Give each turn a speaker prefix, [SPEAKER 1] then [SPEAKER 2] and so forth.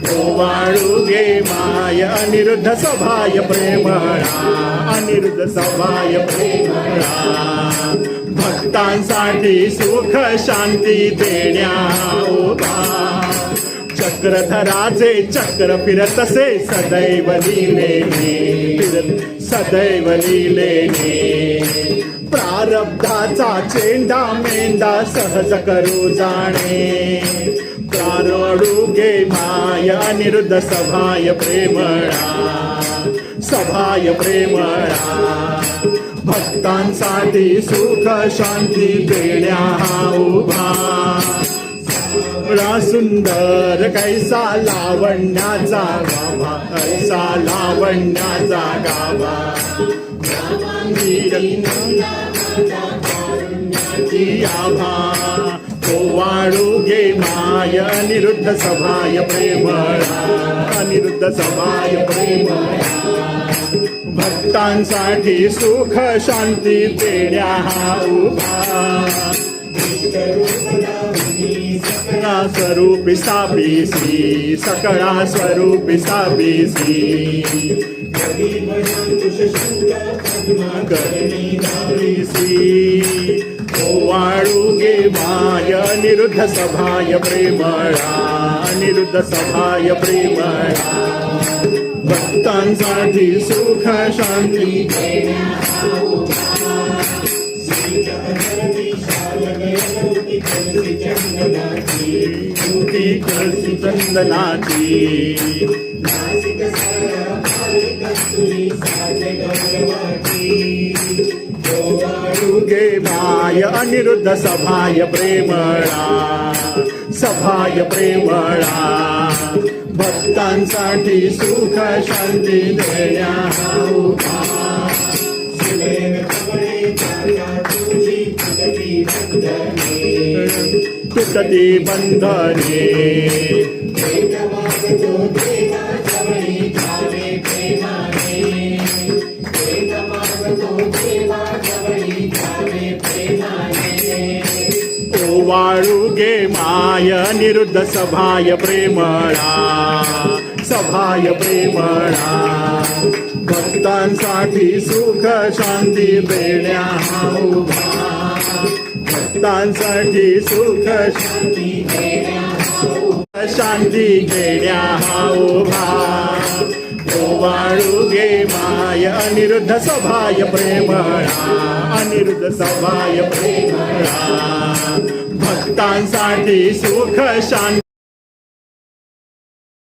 [SPEAKER 1] ओवाळू घे माय अनिरुद्ध सभाय प्रेमळा, अनिरुद्ध सभाय प्रेमळा. भक्तांसाठी सुख शांती देण्या उभा, चक्रधराचे चक्र फिरतसे सदैव लीलेने, फिरत सदैव लीलेने. प्रारब्धाचा चेंडा मेंढा सहज करू जाणे, प्रारडू घे माय अनिरुद्ध सभाय प्रेमळा, सभाय प्रेमळा. भक्तांसाठी सुख शांती देण्या उभा, सावळा सुंदर कैसा लावण्याचा गाभा, कैसा लावण्याचा गाभा. आभा ओवाळू घे माय अनिरुद्ध सभाय प्रेमळा, अनिरुद्ध सभाय प्रेमळा. भक्तांसाठी सुख शांती देण्या उभा, सकळा स्वरूपी साबीसी, सकळा स्वरूपी साबीसी. ओवाळू घे माय अनिरुद्ध सभाय प्रेमळा, अनिरुद्ध सभाय प्रेमळा. भक्तांसाठी सुख शांती कळसी चंदनाची. ओवाळू घे माय अनिरुद्ध सभाय प्रेमळा, सभाय प्रेमळा. भक्तांसाठी सुख शांती देण्या उभा, तुटती बंधने. ओवाळू घे माय अनिरुद्ध सभाय प्रेमळा, सभाय प्रेमळा. भक्तांसाठी सुख शांती देण्या उभा, भक्तांसाठी सुख शांती देण्या, शांती देण्या उभा. ओवाळू घे माय अनिरुद्ध सभाय प्रेमळा, अनिरुद्ध सभाय प्रेमळा. भक्तांसाठी सुख शांती